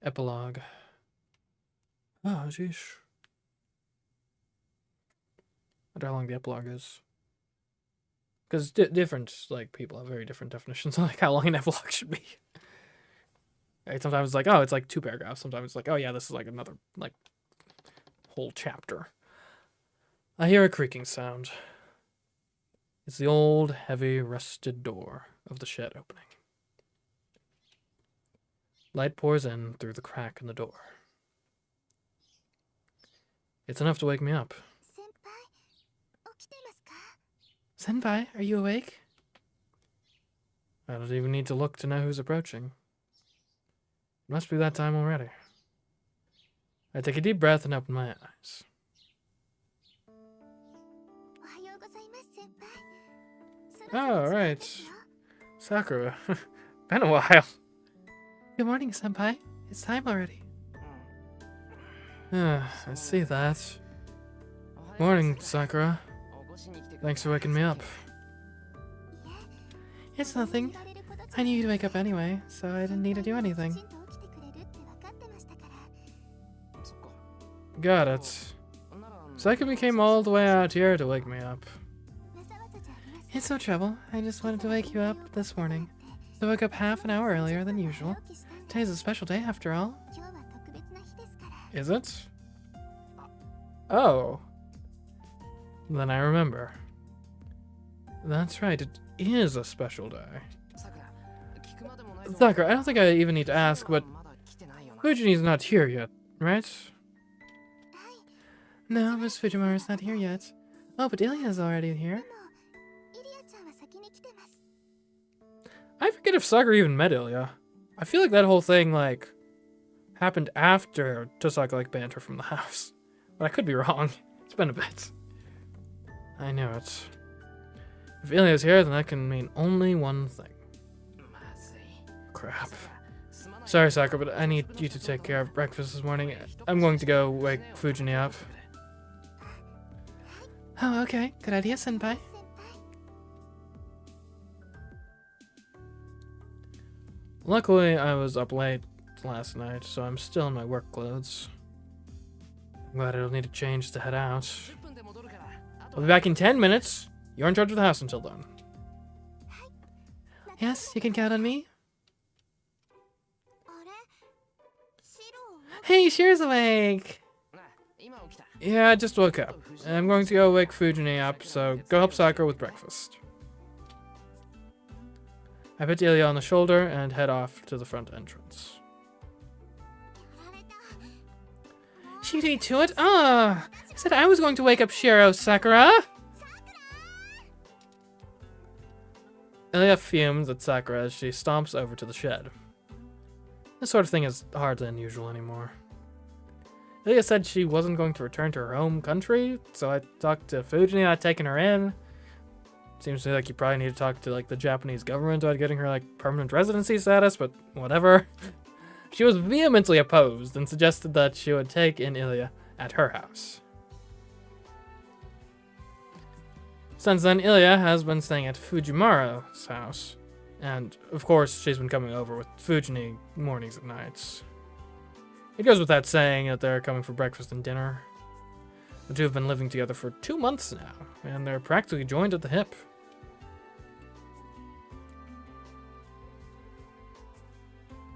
Epilogue. Oh, jeez. I wonder how long the epilogue is. Because different, like, people have very different definitions on, like, how long an epilogue should be. Right? Sometimes it's like, oh, it's like 2 paragraphs. Sometimes it's like, oh, yeah, this is like another, like, whole chapter. I hear a creaking sound. It's the old, heavy, rusted door of the shed opening. Light pours in through the crack in the door. It's enough to wake me up. Senpai, are you awake? I don't even need to look to know who's approaching. It must be that time already. I take a deep breath and open my eyes. Oh, right. Sakura. Been a while. Good morning, Senpai. It's time already. I see that. Morning, Sakura. Thanks for waking me up. It's nothing. I knew you'd wake up anyway, so I didn't need to do anything. Got it. Sakura came all the way out here to wake me up. It's no trouble. I just wanted to wake you up this morning. I woke up half an hour earlier than usual. Today's a special day after all. Is it? Oh. Then I remember. That's right, it is a special day. Sakura, I don't think I even need to ask, but Fujini's not here yet, right? No, Miss Fujimaru's not here yet. Oh, but Ilya's already here. I forget if Sakura even met Ilya. I feel like that whole thing, like, happened after Tosaka, like, banned her from the house. But I could be wrong. It's been a bit. I know it. If Ilya's here, then that can mean only one thing. Crap. Sorry, Sakura, but I need you to take care of breakfast this morning. I'm going to go wake Fujini up. Oh, okay. Good idea, Senpai. Luckily, I was up late last night, so I'm still in my work clothes. I'm glad I don't need to change to head out. I'll be back in 10 minutes. You're in charge of the house until then. Yes, you can count on me. Hey, Shiro's awake! Yeah, I just woke up. I'm going to go wake Fujini up, so go help Sakura with breakfast. I put Ilya on the shoulder and head off to the front entrance. She beat to it? Ah! I said I was going to wake up Shiro, Sakura! Ilya fumes at Sakura as she stomps over to the shed. This sort of thing is hardly unusual anymore. Ilya said she wasn't going to return to her home country, so I talked to Fujini about taking her in. Seems to me like you probably need to talk to, like, the Japanese government about getting her, like, permanent residency status, but whatever. She was vehemently opposed and suggested that she would take in Ilya at her house. Since then, Ilya has been staying at Fujimaru's house, and of course she's been coming over with Fujini mornings and nights. It goes without saying that they're coming for breakfast and dinner. The two have been living together for 2 months now, and they're practically joined at the hip.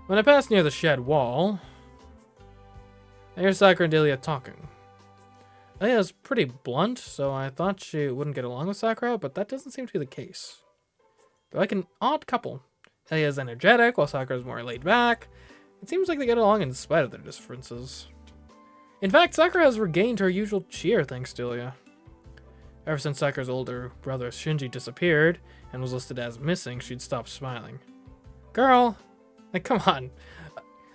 When I pass near the shed wall, I hear Sakura and Ilya talking. Ilya's pretty blunt, so I thought she wouldn't get along with Sakura, but that doesn't seem to be the case. They're like an odd couple. Ilya's energetic, while Sakura's more laid back. It seems like they get along in spite of their differences. In fact, Sakura has regained her usual cheer thanks to Ilya. Ever since Sakura's older brother Shinji disappeared and was listed as missing, she'd stopped smiling. Girl, like, come on.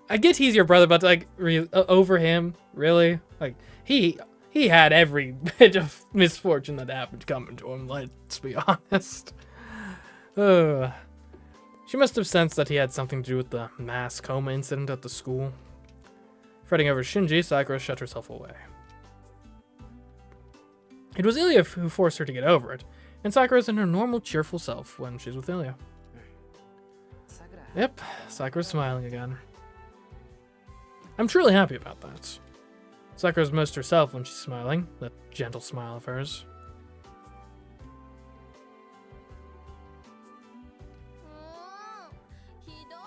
I get he's your brother, but, like, over him? Really? Like, he had every bit of misfortune that happened coming to him, let's be honest. She must have sensed that he had something to do with the mass coma incident at the school. Fretting over Shinji, Sakura shut herself away. It was Ilya who forced her to get over it, and Sakura's in her normal cheerful self when she's with Ilya. Yep, Sakura's smiling again. I'm truly happy about that. Sakura's most herself when she's smiling, that gentle smile of hers.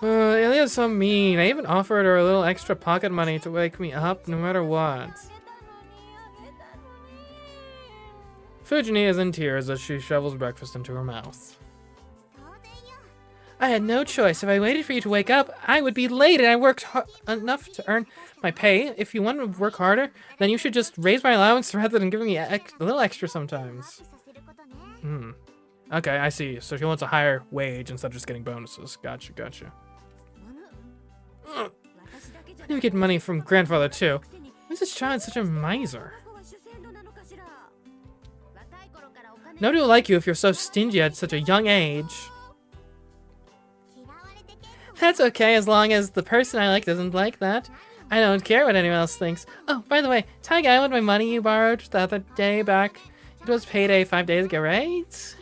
Ilya's so mean. I even offered her a little extra pocket money to wake me up no matter what. Fujini is in tears as she shovels breakfast into her mouth. I had no choice. If I waited for you to wake up, I would be late, and I worked enough to earn my pay. If you want to work harder, then you should just raise my allowance rather than giving me a little extra sometimes. Okay, I see. So she wants a higher wage instead of just getting bonuses. Gotcha, gotcha. I do get money from grandfather too. Why is this child such a miser? Nobody will like you if you're so stingy at such a young age. That's okay as long as the person I like doesn't like that. I don't care what anyone else thinks. Oh, by the way, Taiga, I want my money you borrowed the other day back. It was payday 5 days ago, right?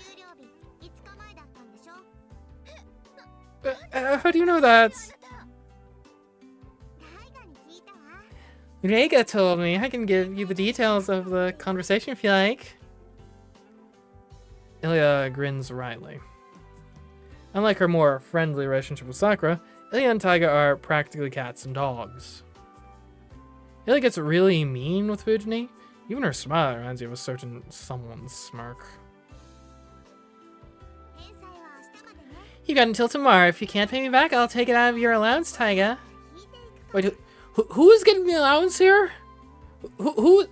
How do you know that? Reiga told me. I can give you the details of the conversation if you like. Ilya grins wryly. Unlike her more friendly relationship with Sakura, Ilya and Taiga are practically cats and dogs. Ilya gets really mean with Fujini. Even her smile reminds you of a certain someone's smirk. You got until tomorrow. If you can't pay me back, I'll take it out of your allowance, Taiga. Wait, who is getting the allowance here? Who?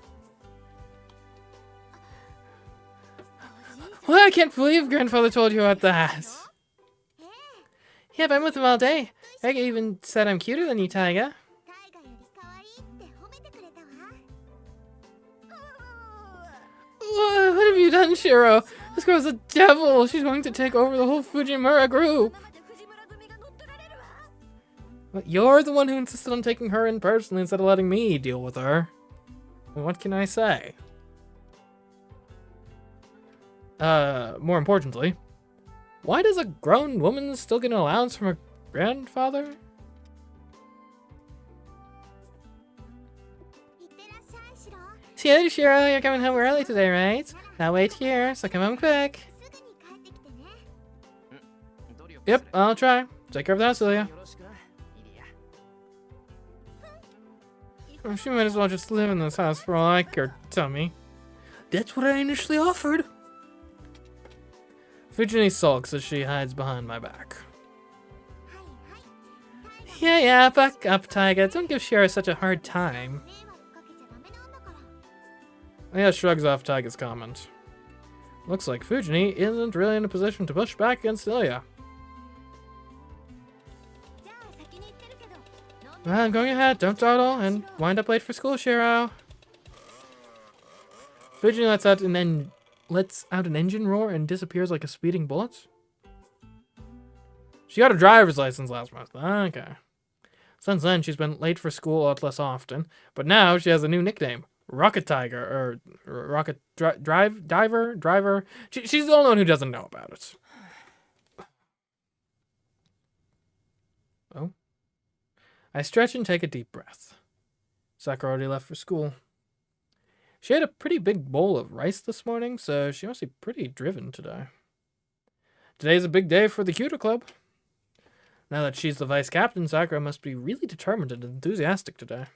Well, I can't believe grandfather told you about that. Yeah, I'm with him all day. Taiga even said I'm cuter than you, Taiga. What have you done, Shiro? This girl's a devil. She's going to take over the whole Fujimura group. But you're the one who insisted on taking her in personally instead of letting me deal with her. What can I say? More importantly, why does a grown woman still get an allowance from her grandfather? See you later, Shiro. You're coming home early today, right? I'll wait here, so come home quick. Yep, I'll try. Take care of the house, Ilya. She might as well just live in this house for all I care, Tummy. That's what I initially offered. Fujini sulks as she hides behind my back. Yeah, back up, Taiga. Don't give Shiro such a hard time. Ilya shrugs off Taiga's comment. Looks like Fujini isn't really in a position to push back against Ilya. Well, I'm going ahead. Don't dawdle and wind up late for school, Shiro. Fujini lets out an engine roar and disappears like a speeding bullet. She got a driver's license last month. Okay. Since then, she's been late for school a lot less often, but now she has a new nickname. Rocket Tiger, or Rocket Driver. She's the only one who doesn't know about it. Oh. I stretch and take a deep breath. Sakura already left for school. She had a pretty big bowl of rice this morning, so she must be pretty driven today. Today's a big day for the Cuter Club. Now that she's the vice captain, Sakura must be really determined and enthusiastic today.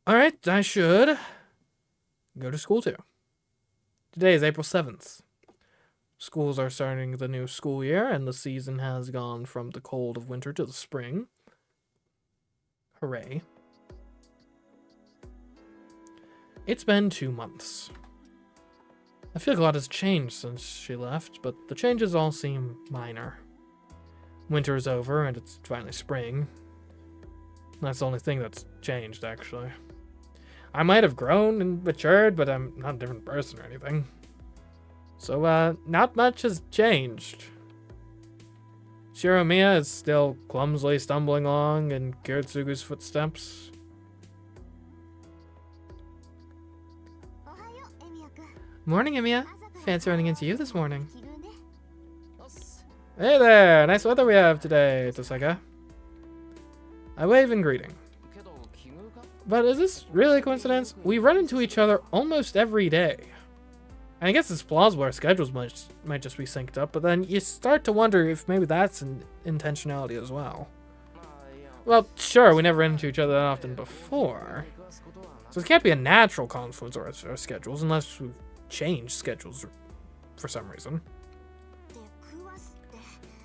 Alright, I should go to school too. Today is April 7th. Schools are starting the new school year, and the season has gone from the cold of winter to the spring. Hooray. It's been 2 months. I feel like a lot has changed since she left, but the changes all seem minor. Winter is over, and it's finally spring. That's the only thing that's changed, actually. I might have grown and matured, but I'm not a different person or anything. So, not much has changed. Shiromiya is still clumsily stumbling along in Kiritsugu's footsteps. Morning, Emiya. Fancy running into you this morning. Hey there! Nice weather we have today, Tosaka. I wave in greeting. But is this really a coincidence? We run into each other almost every day. And I guess it's plausible our schedules might just be synced up, but then you start to wonder if maybe that's an intentionality as well. Well, sure, we never ran into each other that often before. So it can't be a natural confluence of our schedules unless we've changed schedules for some reason.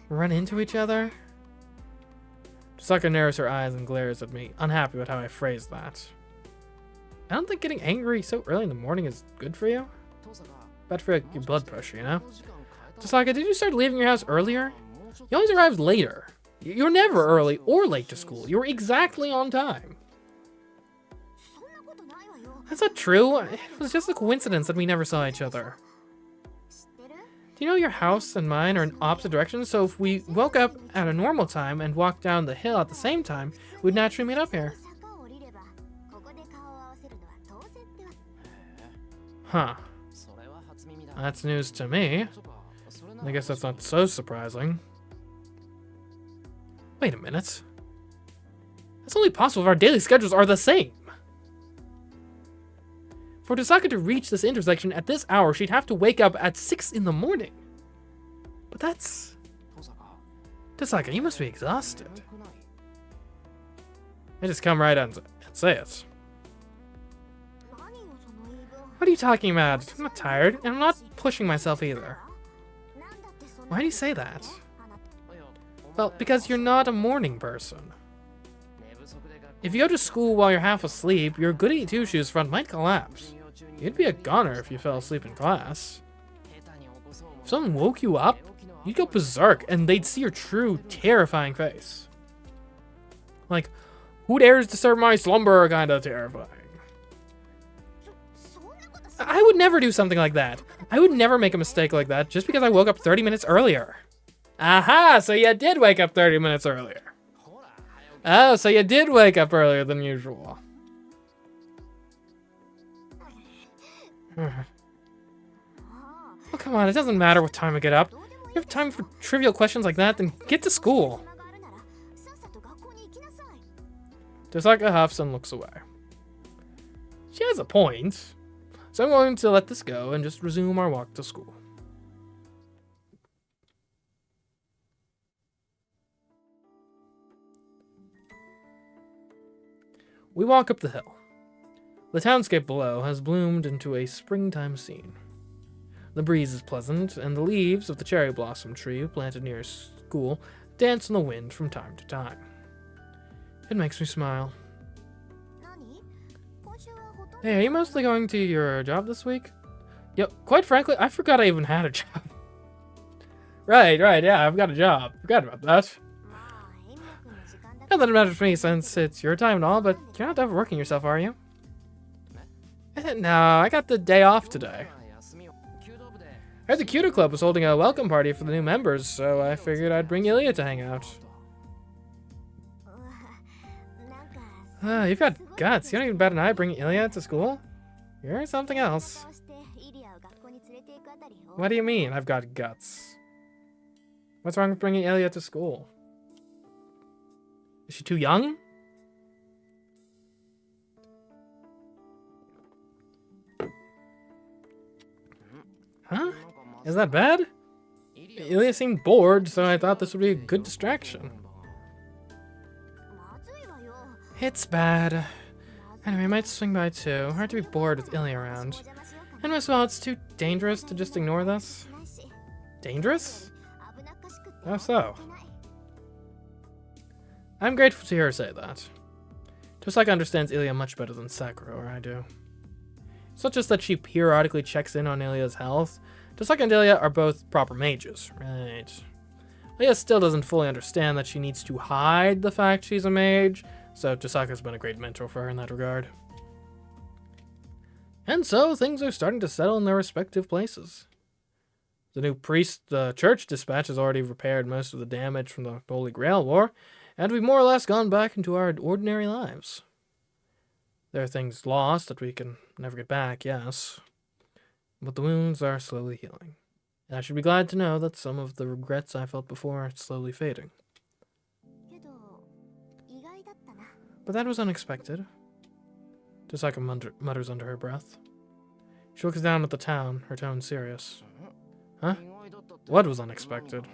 Run into each other? Sokka narrows her eyes and glares at me, unhappy with how I phrased that. I don't think getting angry so early in the morning is good for you. Bad for your blood pressure, you know? Sokka, did you start leaving your house earlier? You always arrived later. You're never early or late to school. You were exactly on time. That's not true. It was just a coincidence that we never saw each other. Do you know your house and mine are in opposite directions? So if we woke up at a normal time and walked down the hill at the same time, we'd naturally meet up here. Huh. That's news to me. I guess that's not so surprising. Wait a minute. That's only possible if our daily schedules are the same. For Tosaka to reach this intersection at this hour, she'd have to wake up at 6 in the morning. But that's... Tosaka, you must be exhausted. I just come right out and say it. What are you talking about? I'm not tired, and I'm not pushing myself either. Why do you say that? Well, because you're not a morning person. If you go to school while you're half asleep, your goody two-shoes front might collapse. You'd be a goner if you fell asleep in class. If someone woke you up, you'd go berserk, and they'd see your true, terrifying face. Like, who dares disturb my slumber kind of terrifying. I would never do something like that. I would never make a mistake like that just because I woke up 30 minutes earlier. Aha, so you did wake up 30 minutes earlier. Oh, so you did wake up earlier than usual. Oh, come on, it doesn't matter what time I get up. You have time for trivial questions like that, then get to school. Tosaka huffs and looks away. She has a point. So I'm going to let this go and just resume our walk to school. We walk up the hill. The townscape below has bloomed into a springtime scene. The breeze is pleasant, and the leaves of the cherry blossom tree planted near school dance in the wind from time to time. It makes me smile. Hey, are you mostly going to your job this week? Yo, quite frankly, I forgot I even had a job. Right, yeah, I've got a job. Forgot about that. Not that it matters to me since it's your time and all, but you're not overworking yourself, are you? No, I got the day off today. I heard the Cuter Club was holding a welcome party for the new members, so I figured I'd bring Ilya to hang out. You've got guts. You don't even bat an eye bringing Ilya to school? You're something else. What do you mean, I've got guts? What's wrong with bringing Ilya to school? Is she too young? Huh? Is that bad? Ilya seemed bored, so I thought this would be a good distraction. It's bad. Anyway, I might swing by too. Hard to be bored with Ilya around. And as well, it's too dangerous to just ignore this. Dangerous? How so? I'm grateful to hear her say that. Tosaka understands Ilya much better than Sakura or I do. It's not just that she periodically checks in on Ilya's health. Tosaka and Ilya are both proper mages, right? Ilya still doesn't fully understand that she needs to hide the fact she's a mage, so Tosaka's been a great mentor for her in that regard. And so, things are starting to settle in their respective places. The church dispatch has already repaired most of the damage from the Holy Grail War, and we've more or less gone back into our ordinary lives. There are things lost that we can never get back, yes, but the wounds are slowly healing. And I should be glad to know that some of the regrets I felt before are slowly fading. But that was unexpected. Tosaka mutters under her breath. She looks down at the town, her tone serious. Huh? What was unexpected?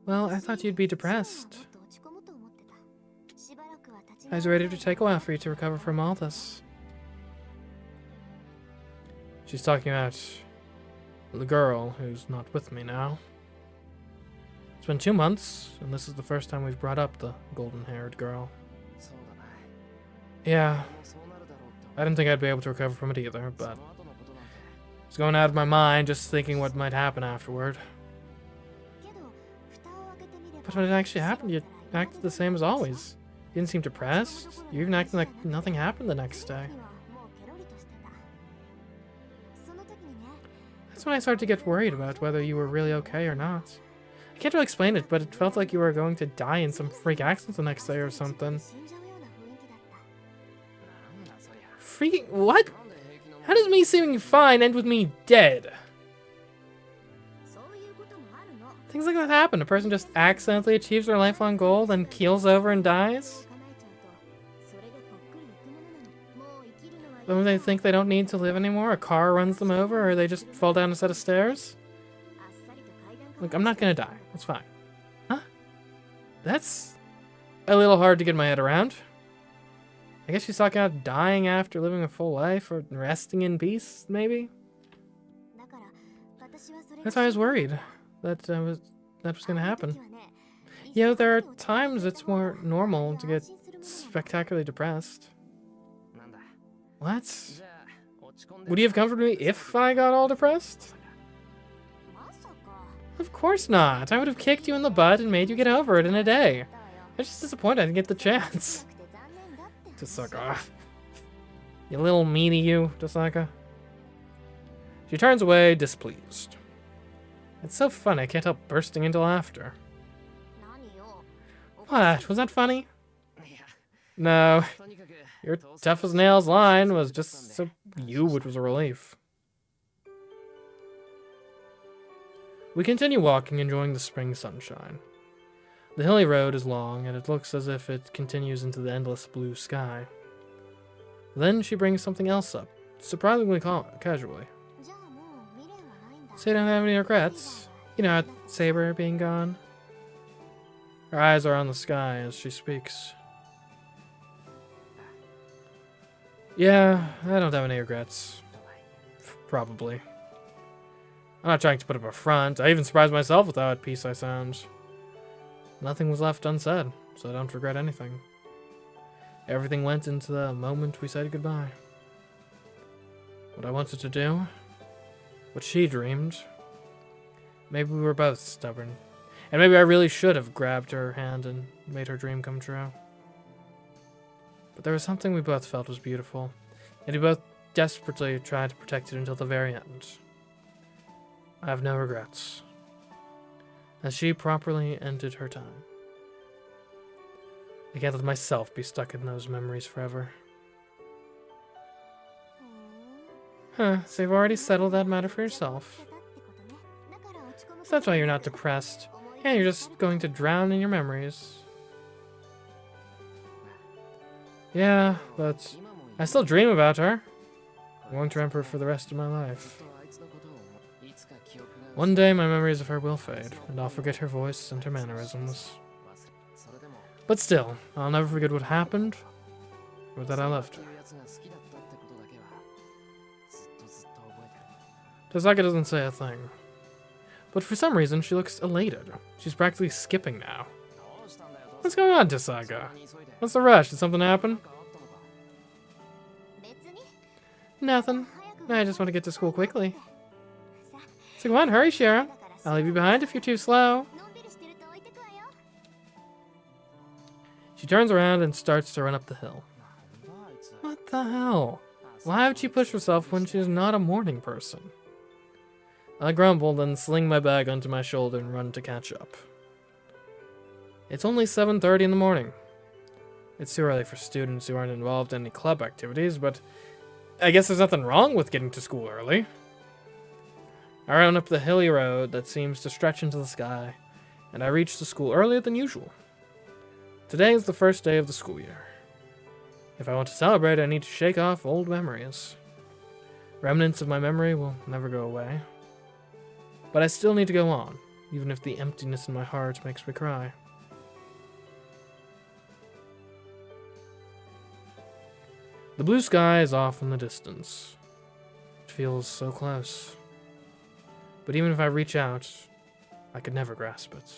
Well, I thought you'd be depressed. I was ready to take a while for you to recover from all this. She's talking about the girl who's not with me now. It's been 2 months, and this is the first time we've brought up the golden-haired girl. Yeah, I didn't think I'd be able to recover from it either, but it's going out of my mind just thinking what might happen afterward. But when it actually happened, you acted the same as always. You didn't seem depressed. You even acted like nothing happened the next day. That's when I started to get worried about whether you were really okay or not. I can't really explain it, but it felt like you were going to die in some freak accident the next day or something. Freaking what? How does me seeming fine end with me dead? Things like that happen. A person just accidentally achieves their lifelong goal, then keels over and dies? When they think they don't need to live anymore, a car runs them over, or they just fall down a set of stairs? Look, I'm not gonna die. It's fine. Huh? That's a little hard to get my head around. I guess she's talking about dying after living a full life, or resting in peace, maybe? That's why I was worried that was gonna happen. You know, there are times it's more normal to get spectacularly depressed. What? Would you have comforted me if I got all depressed? Of course not. I would have kicked you in the butt and made you get over it in a day. I'm just disappointed I didn't get the chance. Tosaka. You little meanie you, Tosaka. She turns away, displeased. It's so funny, I can't help bursting into laughter. What? Was that funny? No. Your tough as nails line was just so which was a relief. We continue walking, enjoying the spring sunshine. The hilly road is long, and it looks as if it continues into the endless blue sky. Then she brings something else up, surprisingly casually. So you don't have any regrets? You know, Saber being gone? Her eyes are on the sky as she speaks. Yeah, I don't have any regrets. Probably. I'm not trying to put up a front. I even surprised myself with how at peace I sound. Nothing was left unsaid, so I don't regret anything. Everything went into the moment we said goodbye. What I wanted to do, what she dreamed. Maybe we were both stubborn. And maybe I really should have grabbed her hand and made her dream come true. But there was something we both felt was beautiful, and we both desperately tried to protect it until the very end. I have no regrets. As she properly ended her time. I can't let myself be stuck in those memories forever. Huh, so you've already settled that matter for yourself. So that's why you're not depressed. Yeah, you're just going to drown in your memories. Yeah, but I still dream about her. I'm going to remember her for the rest of my life. One day my memories of her will fade, and I'll forget her voice and her mannerisms. But still, I'll never forget what happened, or that I loved her. Tosaka doesn't say a thing. But for some reason, she looks elated. She's practically skipping now. What's going on, Tosaka? What's the rush? Did something happen? Nothing. I just want to get to school quickly. So come on, hurry, Shira. I'll leave you behind if you're too slow. She turns around and starts to run up the hill. What the hell? Why would she push herself when she's not a morning person? I grumble, then sling my bag onto my shoulder and run to catch up. It's only 7:30 in the morning. It's too early for students who aren't involved in any club activities, but I guess there's nothing wrong with getting to school early. I run up the hilly road that seems to stretch into the sky, and I reach the school earlier than usual. Today is the first day of the school year. If I want to celebrate, I need to shake off old memories. Remnants of my memory will never go away. But I still need to go on, even if the emptiness in my heart makes me cry. The blue sky is off in the distance. It feels so close. But even if I reach out, I could never grasp it.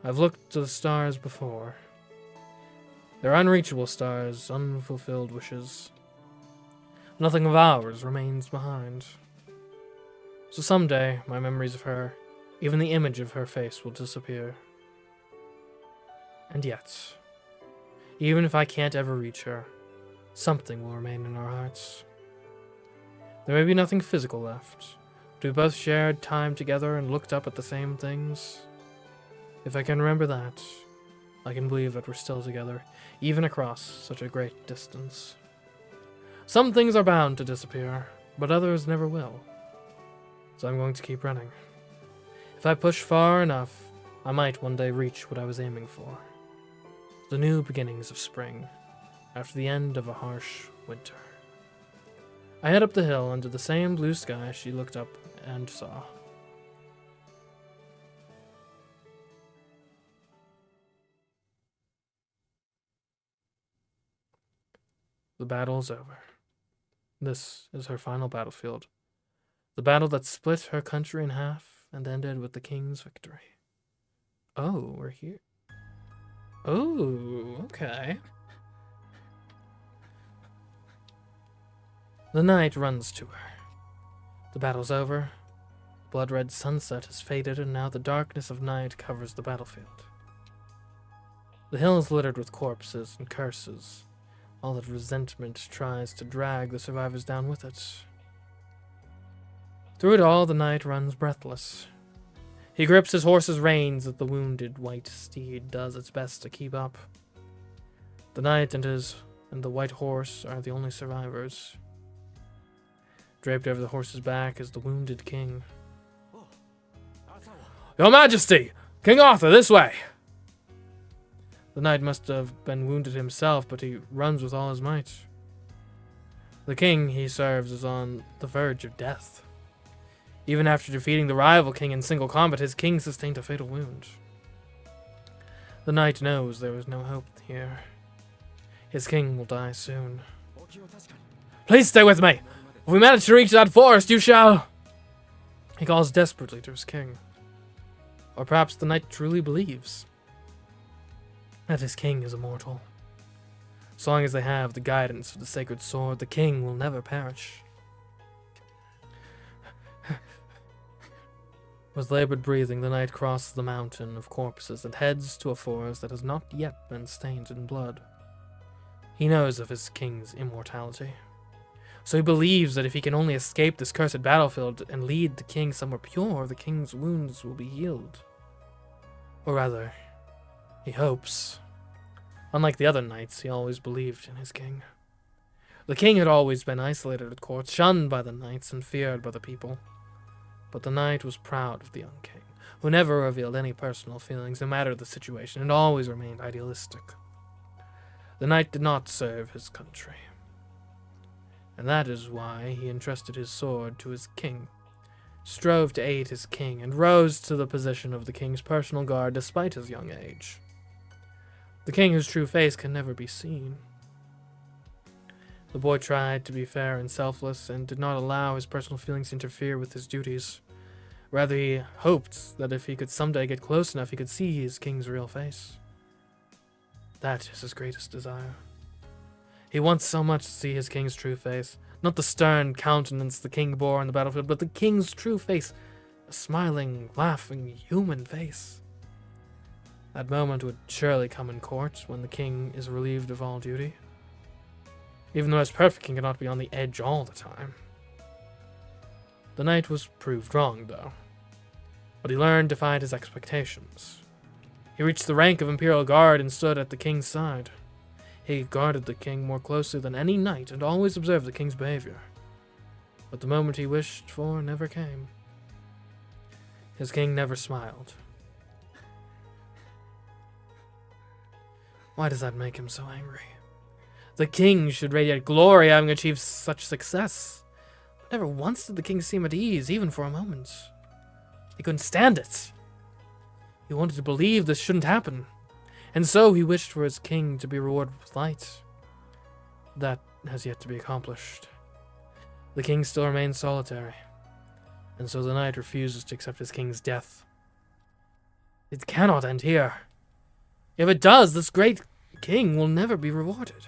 I've looked to the stars before. They're unreachable stars, unfulfilled wishes. Nothing of ours remains behind. So someday, my memories of her, even the image of her face, will disappear. And yet, even if I can't ever reach her, something will remain in our hearts. There may be nothing physical left, but we both shared time together and looked up at the same things. If I can remember that, I can believe that we're still together, even across such a great distance. Some things are bound to disappear, but others never will. So I'm going to keep running. If I push far enough, I might one day reach what I was aiming for. The new beginnings of spring, after the end of a harsh winter. I head up the hill under the same blue sky she looked up and saw. The battle is over. This is her final battlefield. The battle that split her country in half and ended with the king's victory. Oh, we're here. Oh, okay. The night runs to her. The battle's over. Blood-red sunset has faded, and now the darkness of night covers the battlefield. The hill is littered with corpses and curses. All that resentment tries to drag the survivors down with it. Through it all, the knight runs breathless. He grips his horse's reins as the wounded white steed does its best to keep up. The knight and the white horse are the only survivors. Draped over the horse's back is the wounded king. Your Majesty! King Arthur, this way! The knight must have been wounded himself, but he runs with all his might. The king he serves is on the verge of death. Even after defeating the rival king in single combat, his king sustained a fatal wound. The knight knows there is no hope here. His king will die soon. Please stay with me! If we manage to reach that forest, you shall... He calls desperately to his king. Or perhaps the knight truly believes that his king is immortal. So long as they have the guidance of the sacred sword, the king will never perish. With labored breathing, the knight crosses the mountain of corpses and heads to a forest that has not yet been stained in blood. He knows of his king's immortality. So he believes that if he can only escape this cursed battlefield and lead the king somewhere pure, the king's wounds will be healed. Or rather, he hopes. Unlike the other knights, he always believed in his king. The king had always been isolated at court, shunned by the knights and feared by the people. But the knight was proud of the young king, who never revealed any personal feelings, no matter the situation, and always remained idealistic. The knight did not serve his country. And that is why he entrusted his sword to his king, strove to aid his king, and rose to the position of the king's personal guard despite his young age. The king whose true face can never be seen. The boy tried to be fair and selfless, and did not allow his personal feelings to interfere with his duties. Rather, he hoped that if he could someday get close enough, he could see his king's real face. That is his greatest desire. He wants so much to see his king's true face, not the stern countenance the king bore on the battlefield, but the king's true face, a smiling, laughing, human face. That moment would surely come in court, when the king is relieved of all duty. Even the most perfect king cannot be on the edge all the time. The knight was proved wrong, though. But he learned to fight his expectations. He reached the rank of Imperial Guard and stood at the king's side. He guarded the king more closely than any knight and always observed the king's behavior. But the moment he wished for never came. His king never smiled. Why does that make him so angry? The king should radiate glory having achieved such success. But never once did the king seem at ease, even for a moment. He couldn't stand it. He wanted to believe this shouldn't happen, and so he wished for his king to be rewarded with light. That has yet to be accomplished. The king still remains solitary, and so the knight refuses to accept his king's death. It cannot end here. If it does, this great king will never be rewarded.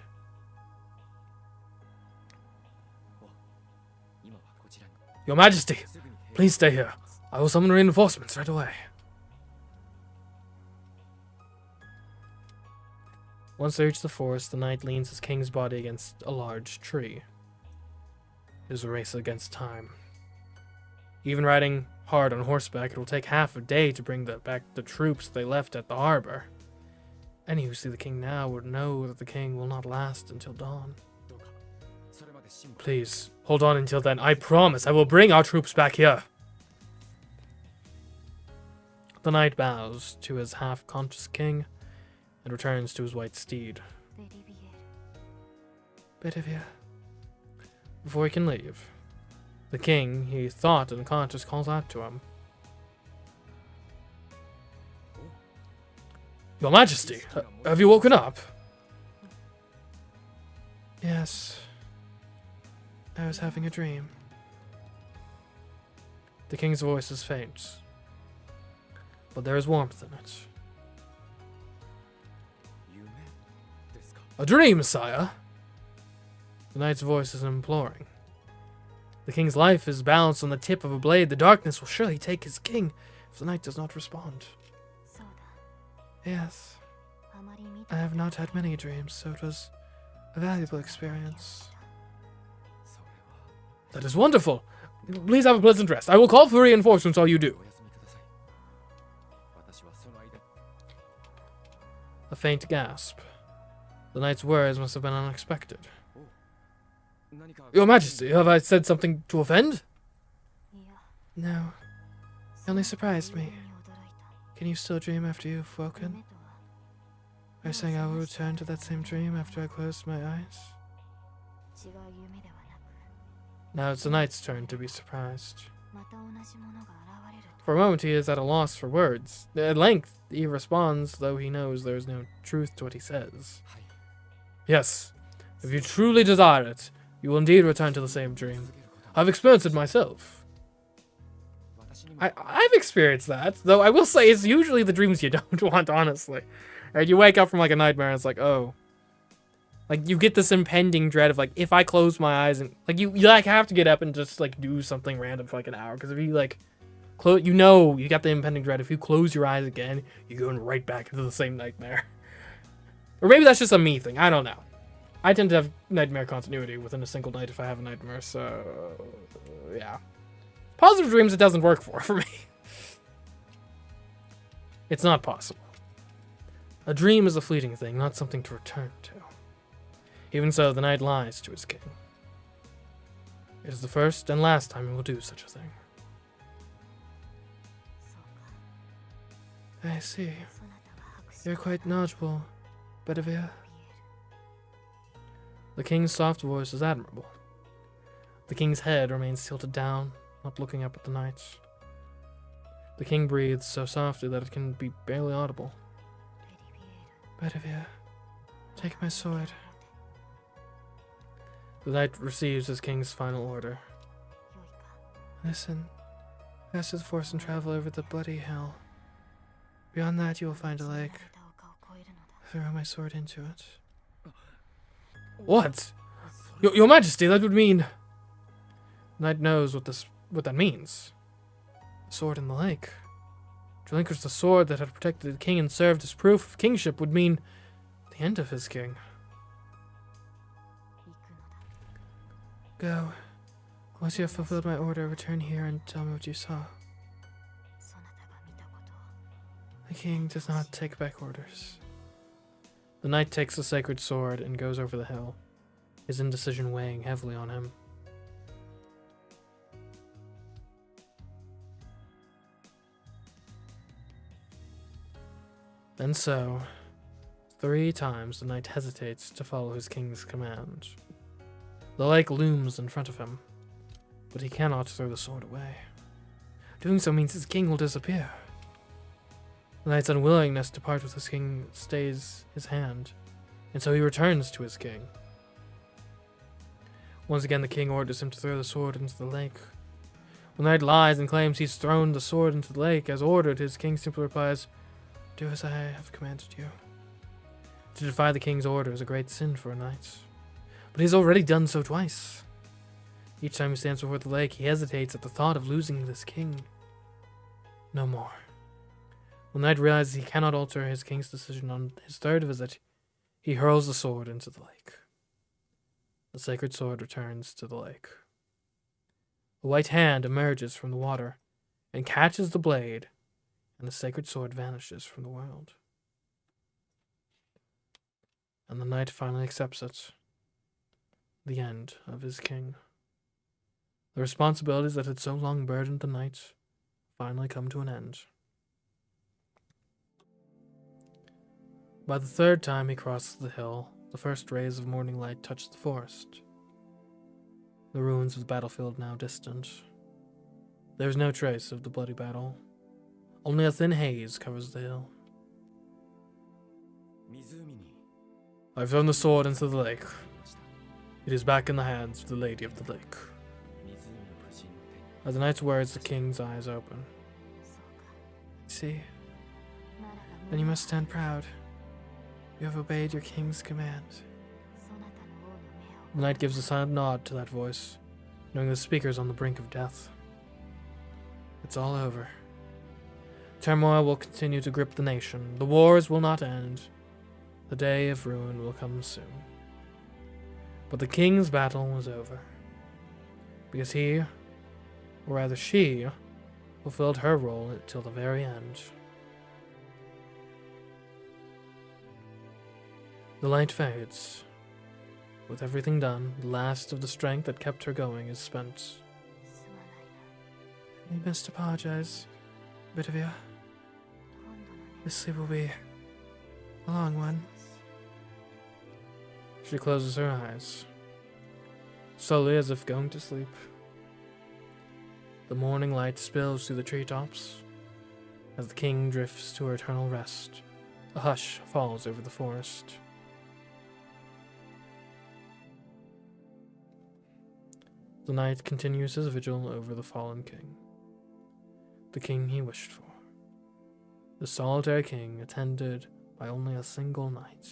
Your Majesty, please stay here. I will summon reinforcements right away. Once they reach the forest, the knight leans his king's body against a large tree. It is a race against time. Even riding hard on horseback, it will take half a day to bring back the troops they left at the harbor. Any who see the king now would know that the king will not last until dawn. Please, hold on until then. I promise I will bring our troops back here. The knight bows to his half-conscious king and returns to his white steed. Bedivere. Before he can leave, the king, he thought unconscious, calls out to him. Your Majesty, have you woken up? Yes. I was having a dream. The king's voice is faint, but there is warmth in it. A dream, sire? The knight's voice is imploring. The king's life is balanced on the tip of a blade. The darkness will surely take his king if the knight does not respond. Yes. I have not had many dreams, so it was a valuable experience. That is wonderful. Please have a pleasant rest. I will call for reinforcements while you do. A faint gasp. The knight's words must have been unexpected. Your Majesty, have I said something to offend? No. You only surprised me. Can you still dream after you've woken? Are you saying I will return to that same dream after I close my eyes? Now it's the knight's turn to be surprised. For a moment he is at a loss for words. At length he responds, though he knows there is no truth to what he says. Yes, if you truly desire it, you will indeed return to the same dream. I've experienced it myself. I've experienced that, though I will say it's usually the dreams you don't want, honestly. Right, you wake up from like a nightmare and it's like, oh. Like, you get this impending dread of like, if I close my eyes and like, you like have to get up and just like do something random for like an hour. Because if you like, you know, you got the impending dread. If you close your eyes again, you're going right back into the same nightmare. Or maybe that's just a me thing. I don't know. I tend to have nightmare continuity within a single night if I have a nightmare, so yeah. Positive dreams it doesn't work for me. It's not possible. A dream is a fleeting thing, not something to return to. Even so, the knight lies to his king. It is the first and last time he will do such a thing. I see. You're quite knowledgeable, Bedivere. The king's soft voice is admirable. The king's head remains tilted down, not looking up at the knight. The king breathes so softly that it can be barely audible. Bedivere, take my sword. The knight receives his king's final order. Listen, fast as force and travel over the bloody hell. Beyond that you will find a lake. Throw my sword into it. What? Your Majesty, that would mean... The knight knows what that means. The sword in the lake. To relinquish the sword that had protected the king and served as proof of kingship would mean the end of his king. Go. Once you have fulfilled my order, return here and tell me what you saw. The king does not take back orders. The knight takes the sacred sword and goes over the hill, his indecision weighing heavily on him. And so, 3 times the knight hesitates to follow his king's command. The lake looms in front of him, but he cannot throw the sword away. Doing so means his king will disappear. The knight's unwillingness to part with his king stays his hand, and so he returns to his king. Once again, the king orders him to throw the sword into the lake. When the knight lies and claims he's thrown the sword into the lake as ordered, his king simply replies, "Do as I have commanded you." To defy the king's order is a great sin for a knight, but he's already done so twice. Each time he stands before the lake, he hesitates at the thought of losing this king. No more. When the knight realizes he cannot alter his king's decision on his 3rd visit, he hurls the sword into the lake. The sacred sword returns to the lake. A white hand emerges from the water and catches the blade, and the sacred sword vanishes from the world. And the knight finally accepts it. The end of his king. The responsibilities that had so long burdened the knight finally come to an end. By the 3rd time he crosses the hill, the first rays of morning light touch the forest. The ruins of the battlefield now distant. There is no trace of the bloody battle. Only a thin haze covers the hill. I've thrown the sword into the lake. It is back in the hands of the Lady of the Lake. At the knight's words, the king's eyes open. See? Then you must stand proud. You have obeyed your king's command. The knight gives a silent nod to that voice, knowing the speaker's on the brink of death. It's all over. Turmoil will continue to grip the nation. The wars will not end. The day of ruin will come soon. But the king's battle is over. Because he, or rather she, fulfilled her role till the very end. The light fades. With everything done, the last of the strength that kept her going is spent. We must apologize, Bitavia. This sleep will be a long one. She closes her eyes, slowly as if going to sleep. The morning light spills through the treetops. As the king drifts to her eternal rest, a hush falls over the forest. The knight continues his vigil over the fallen king. The king he wished for. The solitary king attended by only a single knight.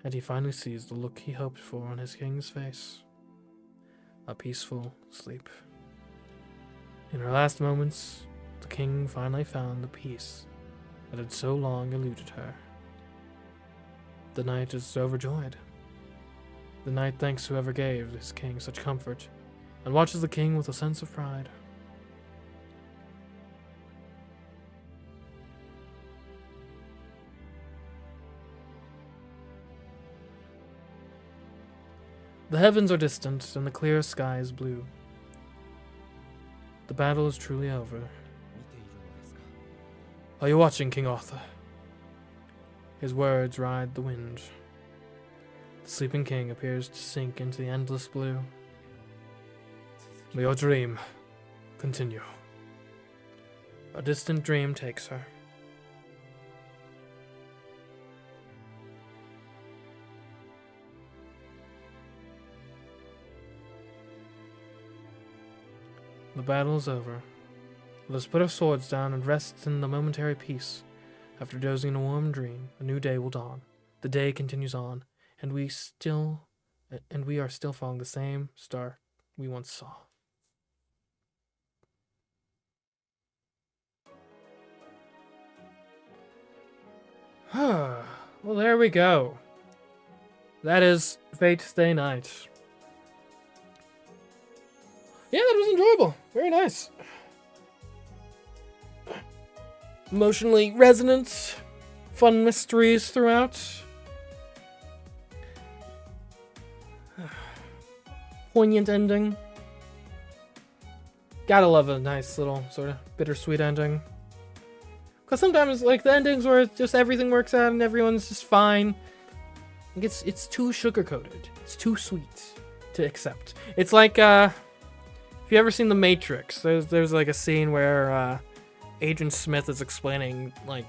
And he finally sees the look he hoped for on his king's face. A peaceful sleep. In her last moments, the king finally found the peace that had so long eluded her. The knight is overjoyed. The knight thanks whoever gave his king such comfort, and watches the king with a sense of pride. The heavens are distant, and the clear sky is blue. The battle is truly over. Are you watching, King Arthur? His words ride the wind. The sleeping king appears to sink into the endless blue. May your dream continue. A distant dream takes her. The battle is over. Let us put our swords down and rest in the momentary peace. After dozing in a warm dream, a new day will dawn. The day continues on, and we are still following the same star we once saw. Well, there we go. That is Fate Stay Night. Yeah, that was enjoyable. Very nice. Emotionally resonant. Fun mysteries throughout. Poignant ending. Gotta love a nice little sort of bittersweet ending. Because sometimes, like, the endings where it's just everything works out and everyone's just fine, like, it's too sugar-coated. It's too sweet to accept. It's like, if you ever seen The Matrix, there's like, a scene where, Agent Smith is explaining, like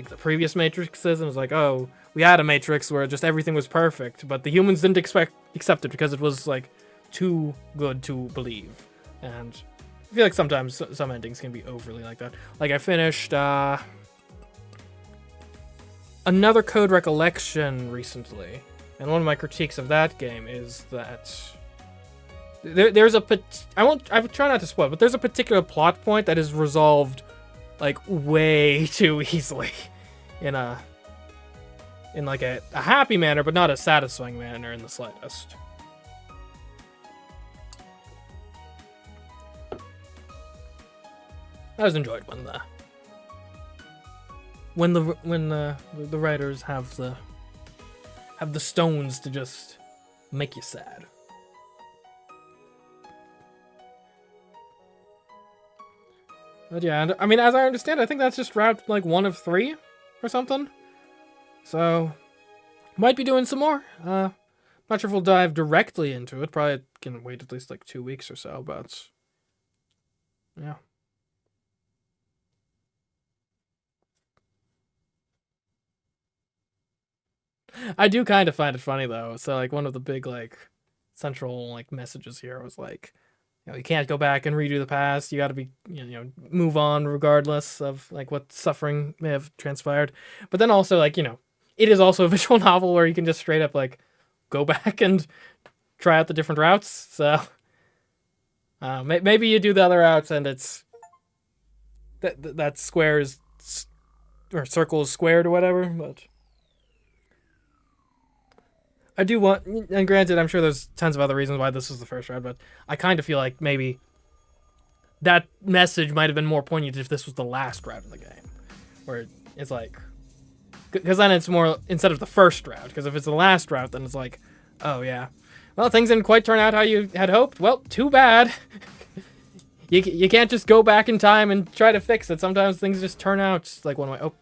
the previous Matrixes, and it's like, oh, we had a Matrix where just everything was perfect, but the humans didn't accept it because it was, like, too good to believe. And I feel like sometimes some endings can be overly like that. Like, I finished another Code Recollection recently, and one of my critiques of that game is that there's a I try not to spoil, but there's a particular plot point that is resolved, like, way too easily in like a happy manner, but not a satisfying manner in the slightest. I was enjoyed when the writers have the stones to just make you sad. But yeah, I mean, as I understand, I think that's just route, like, 1 of 3 or something. So, might be doing some more. Not sure if we'll dive directly into it. Probably can wait at least, like, 2 weeks or so, but yeah. I do kind of find it funny, though. So, like, one of the big, like, central, like, messages here was, like, you can't go back and redo the past. You got to be, move on regardless of, like, what suffering may have transpired. But then also, like, it is also a visual novel where you can just straight up, like, go back and try out the different routes. So maybe you do the other routes and it's that square is, or circle is squared or whatever. But I do want, and granted, I'm sure there's tons of other reasons why this was the first route, but I kind of feel like maybe that message might have been more poignant if this was the last route in the game. Where it's like, because then it's more, instead of the first route, because if it's the last route, then it's like, oh yeah, well, things didn't quite turn out how you had hoped. Well, too bad. You can't just go back in time and try to fix it. Sometimes things just turn out like one way. Oh,